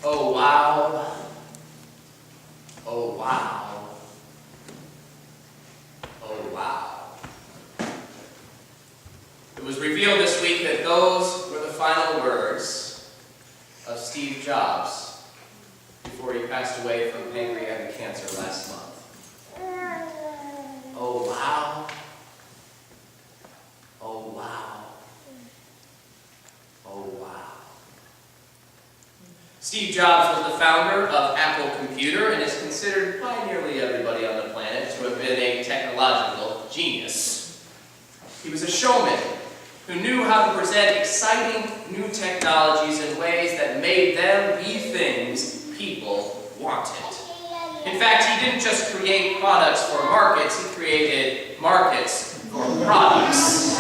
Oh wow. Oh wow. Oh wow. It was revealed this week that those were the final words of Steve Jobs before he passed away from pancreatic cancer last month. Oh wow. Oh wow. Oh wow. Steve Jobs was the founder of Apple Computer and is considered by nearly everybody on the planet to have been a technological genius. He was a showman who knew how to present exciting new technologies in ways that made them be things people wanted. In fact, he didn't just create products for markets, he created markets for products,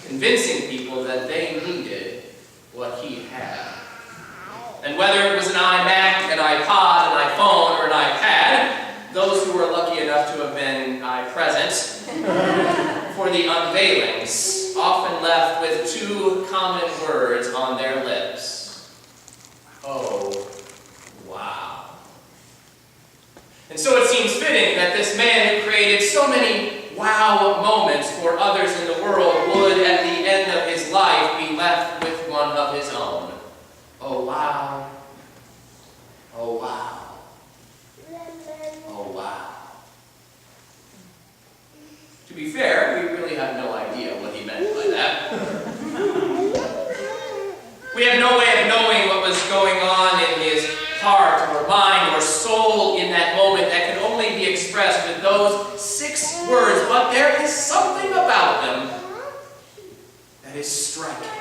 convincing people that they needed what he had. And whether it was an iMac, an iPod, an iPhone, or an iPad, those who were lucky enough to have been present for the unveilings often left with two common words on their lips. Oh, wow. And so it seems fitting that this man who created so many wow moments for others in the world would, at the end of his life, be left with one of his own. Oh wow. Oh wow. Oh wow. To be fair, we really have no idea what he meant by that. We have no way of knowing what was going on in his heart or mind or soul in that moment that can only be expressed with those 6 words, but there is something about them that is striking.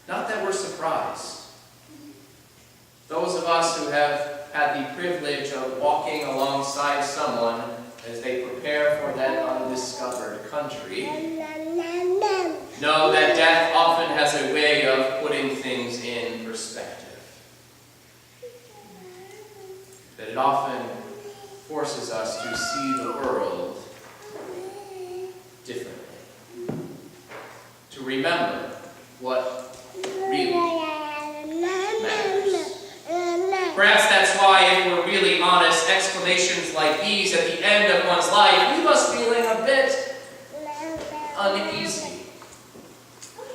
Not that we're surprised. Those of us who have had the privilege of walking alongside someone as they prepare for that undiscovered country know that death often has a way of putting things in perspective. That it often forces us to see the world differently. To remember what really matters. Perhaps that's why, if we're really honest, exclamations like these at the end of one's life leave us feeling a bit uneasy.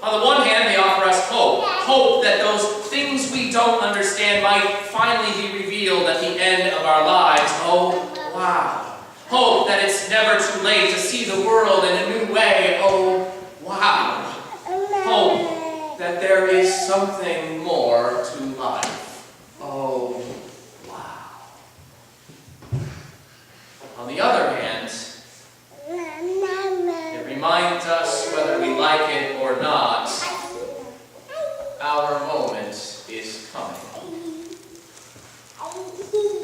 On the one hand, they offer us hope. Hope that those things we don't understand might finally be revealed at the end of our lives. Oh, wow. Hope that it's never too late to see the world in a new way. Oh, wow. Hope that there is something more to life. Oh, wow. On the other hand, it reminds us, whether we like it or not, our moment is coming.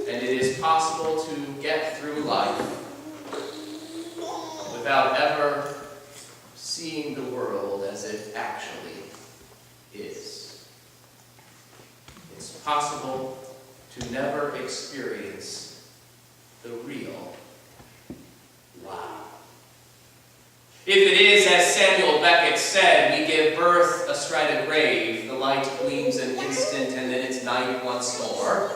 And it is possible to get through life without ever seeing the world as it actually is. It's possible to never experience the real wow. If it is, as Samuel Beckett said, we give birth astride a grave, the light gleams an instant and then it's night once more,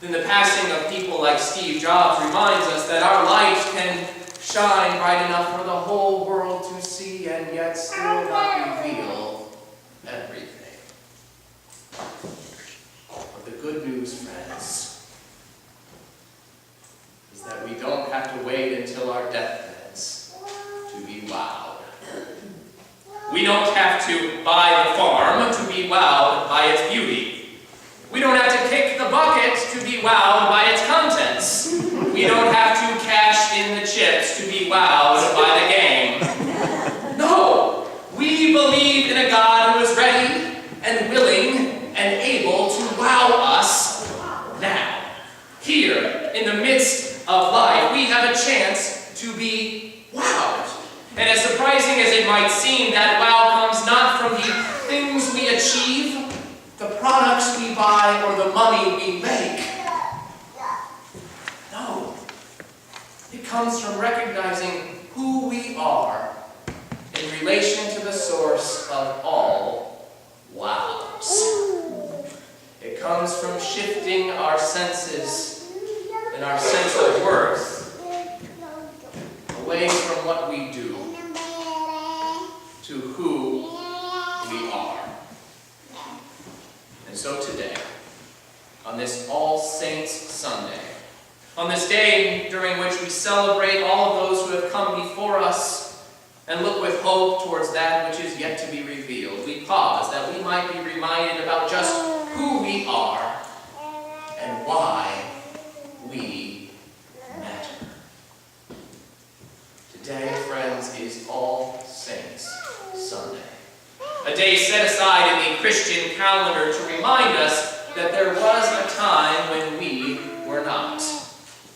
then the passing of people like Steve Jobs reminds us that our light can shine bright enough for the whole world to see and yet still not reveal everything. But the good news, friends, is that we don't have to wait until our deathbeds to be wowed. We don't have to buy the farm to be wowed by its beauty. We don't have to kick the bucket to be wowed by its contents. We don't have to cash in the chips to be wowed by the game. No! We believe in a God who is ready and willing and able to wow us now. Here, in the midst of life, we have a chance to be wowed. And as surprising as it might seem, that wow comes not from the things we achieve, the products we buy, or the money we make. No. It comes from recognizing who we are in relation to the source of all wows. It comes from shifting our senses and our sense of worth away from what we do to who we are. And so today, on this All Saints Sunday, on this day during which we celebrate all of those who have come before us and look with hope towards that which is yet to be revealed, we pause that we might be reminded about just who we are and why we matter. Today, friends, is All Saints Sunday, a day set aside in the Christian calendar to remind us that there was a time when we were not.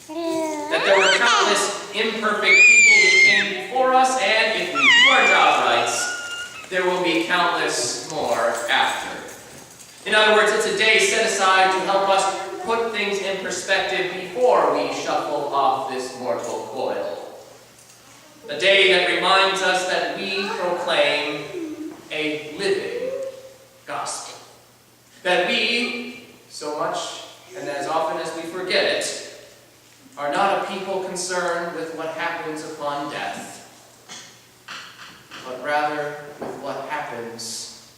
That there were countless imperfect people who came before us, and if we do our job right, there will be countless more after. In other words, it's a day set aside to help us put things in perspective before we shuffle off this mortal coil. A day that reminds us that we proclaim a living gospel. That we, so much and as often as we forget it, are not a people concerned with what happens upon death, but rather with what happens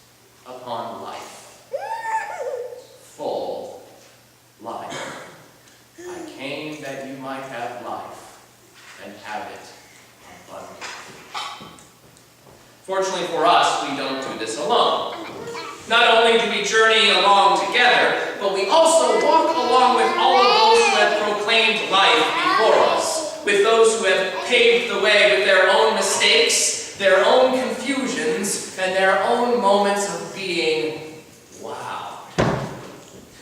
upon life. Full life. I came that you might have life and have it abundantly. Fortunately for us, we don't do this alone. Not only do we journey along together, but we also walk along with all of those who have proclaimed life before us, with those who have paved the way with their own mistakes, their own confusions, and their own moments of being wowed.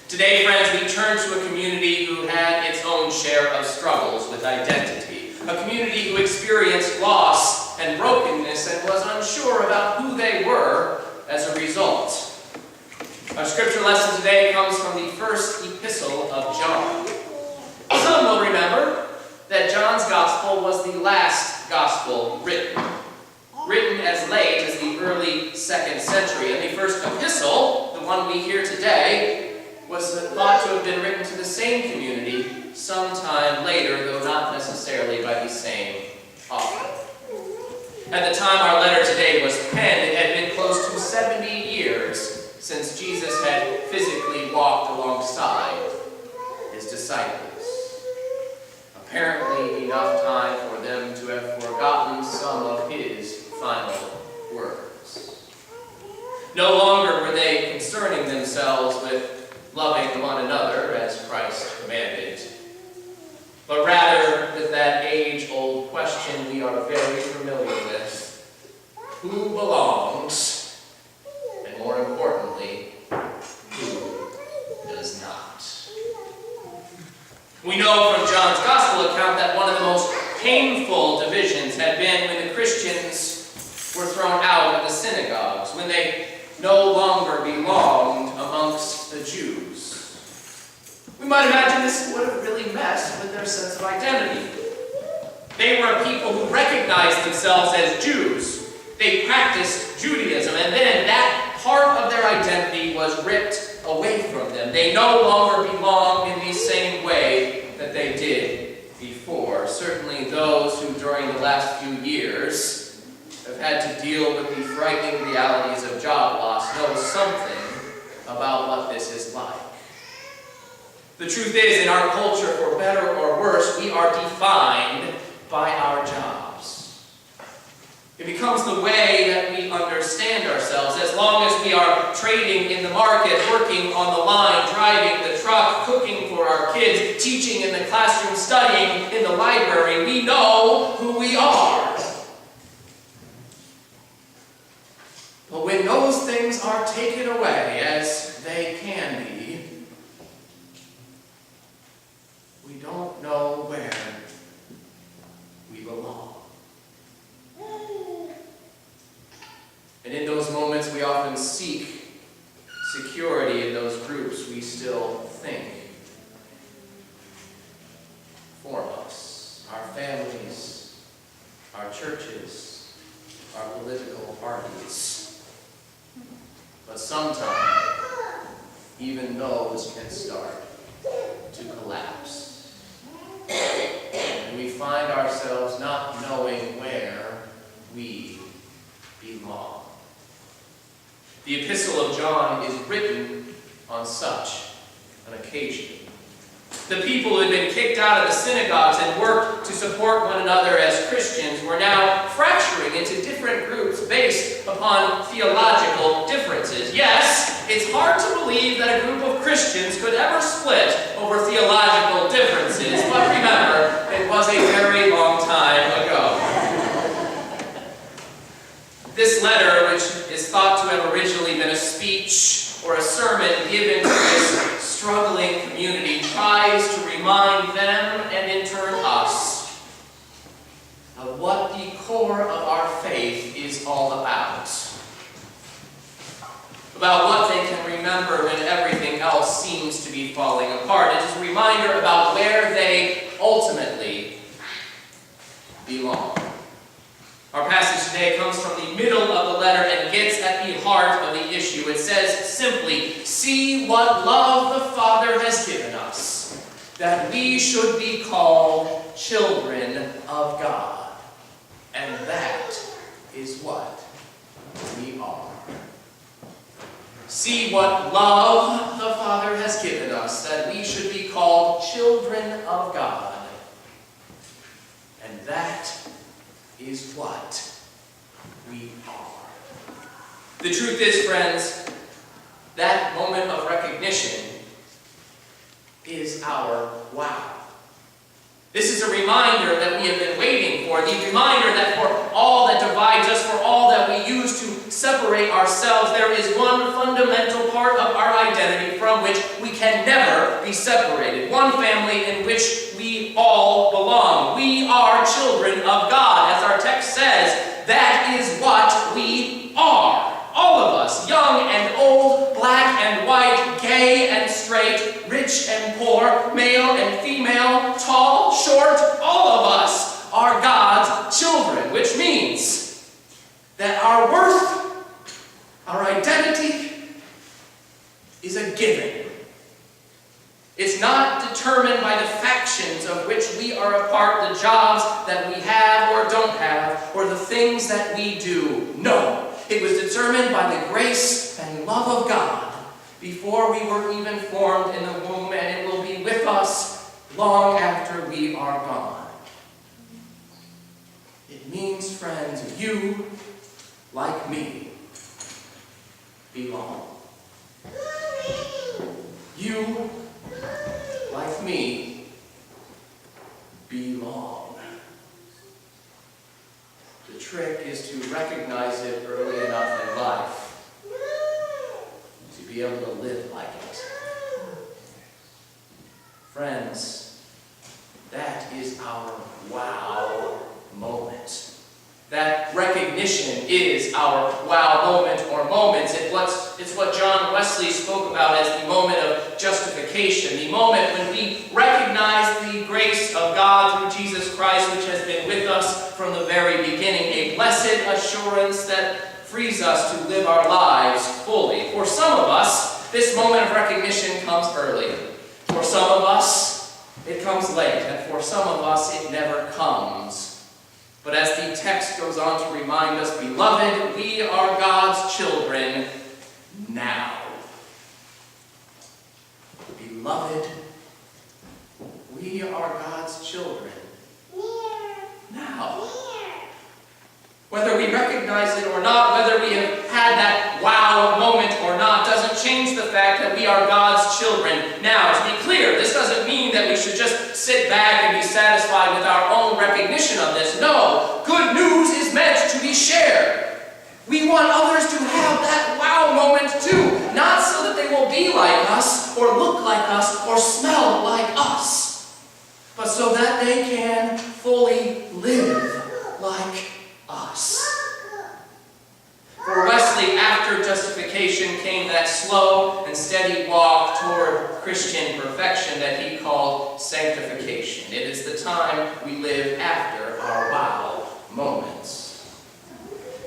Today, friends, we turn to a community who had its own share of struggles with identity, a community who experienced loss and brokenness and was unsure about who they were as a result. Our scripture lesson today comes from the first epistle of John. Some will remember that John's gospel was the last gospel written as late as the early 2nd century. And the first epistle, the one we hear today, was thought to have been written to the same community sometime later, though not necessarily by the same author. At the time our letter today was penned, it had been close to 70 years since Jesus had physically walked alongside his disciples. Apparently enough time for them to have forgotten some of his final words. No longer were they concerning themselves with loving one another as Christ commanded, but rather with that age-old question we are very familiar with: who belongs? More importantly, who does not? We know from John's Gospel account that one of the most painful divisions had been when the Christians were thrown out of the synagogues, when they no longer belonged amongst the Jews. We might imagine this would have really messed with their sense of identity. They were a people who recognized themselves as Jews. They practiced Judaism, and then that part of their identity was ripped away from them. They no longer belonged in the same way that they did before. Certainly those who during the last few years have had to deal with the frightening realities of job loss know something about what this is like. The truth is, in our culture, for better or worse, we are defined by our jobs. It becomes the way that we understand ourselves. As long as we are trading in the market, working on the line, driving the truck, cooking for our kids, teaching in the classroom, studying in the library, we know who we are. But when those things are taken away, as they can be, we don't know where we belong. And in those moments, we often seek security in those groups we still think form us. Our families, our churches, our political parties. But sometimes, even those can start to collapse. And we find ourselves not knowing where we belong. The Epistle of John is written on such an occasion. The people who had been kicked out of the synagogues and worked to support one another as Christians were now fracturing into different groups based upon theological differences. Yes, it's hard to believe that a group of Christians could ever split over theological differences, but remember, it was a very long time ago. This letter, which is thought to have originally been a speech or a sermon given to this struggling community, tries to remind them, and in turn us, of what the core of our faith is all about. About what they can remember when everything else seems to be falling apart. It is a reminder about where they ultimately belong. Our passage today comes from the middle of the letter and gets at the heart of the issue. It says simply, "See what love the Father has given us, that we should be called children of God." And that is what we are. See what love the Father has given us, that we should be called children of God. And that is what we are. The truth is, friends, that moment of recognition is our wow. This is a reminder that we have been waiting for, the reminder that for all that divides us, for all that we use to separate ourselves, there is one fundamental part of our identity from which we can never be separated. One family in which we all belong. We are children of God. As our text says, that is what we are. All of us, young and old, black and white, gay and straight, rich and poor, male and female, tall, short, all of us are God's children, which means that our worth, our identity, is a given. It's not determined by the factions of which we are a part, the jobs that we have or don't have, or the things that we do. No. It was determined by the grace and love of God before we were even formed in the womb, and it will be with us long after we are gone. It means, friends, you, like me, belong. You, like me, belong. The trick is to recognize it early enough in life to be able to live like it. Friends, that is our wow moment. That recognition is our wow moment or moments. It's what John Wesley spoke about as the moment of justification, the moment when we recognize the grace of God through Jesus Christ, which has been with us from the very beginning, a blessed assurance that frees us to live our lives fully. For some of us, this moment of recognition comes early. For some of us, it comes late. And for some of us, it never comes. But as the text goes on to remind us, beloved, we are God's children now. Beloved, we are God's children now. Whether we recognize it or not, whether we have had that wow moment or not, doesn't change the fact that we are God's children now. To be clear, this doesn't mean that we should just sit back and be satisfied with our own recognition of this. No, good news is meant to be shared. We want others to have that wow moment too, not so that they will be like us, or look like us, or smell like us, but so that they can fully live like us. For Wesley, after justification came that slow and steady walk toward Christian perfection that he called sanctification. It is the time we live after our wow moments.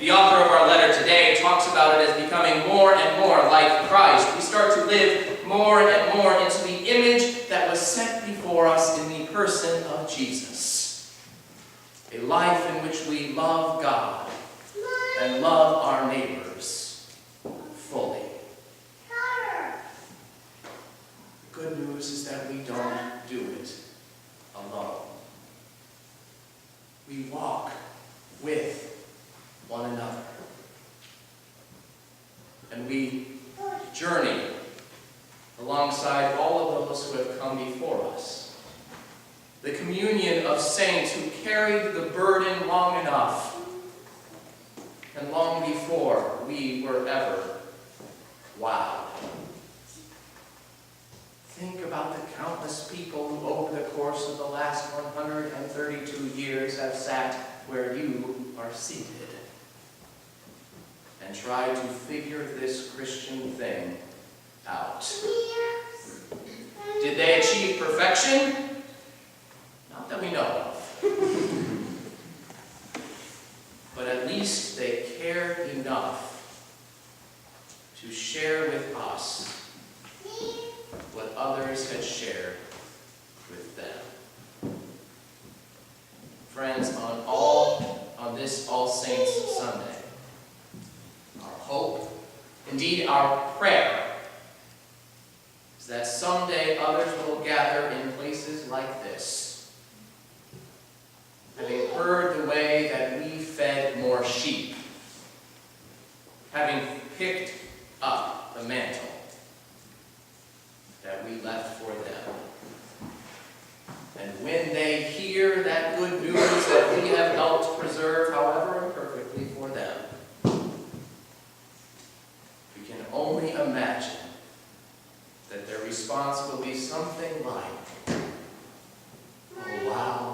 The author of our letter today talks about it as becoming more and more like Christ. We start to live more and more into the image that was set before us in the person of Jesus. A life in which we love God and love our neighbors fully. The good news is that we don't do it alone. We walk with one another. And we journey alongside all of those who have come before us. The communion of saints who carried the burden long enough and long before we were ever wowed. Think about the countless people who over the course of the last 132 years have sat where you are seated and tried to figure this Christian thing out. Did they achieve perfection? Not that we know of. But at least they cared enough to share with us what others had shared with them. Friends, on this All Saints Sunday, our hope, indeed our prayer, is that someday others will gather in places like this, having heard the way that we fed more sheep, having picked up the mantle that we left for them. And when they hear that good news that we have helped preserve, however imperfectly, for them, we can only imagine that their response will be something like, "Oh, wow,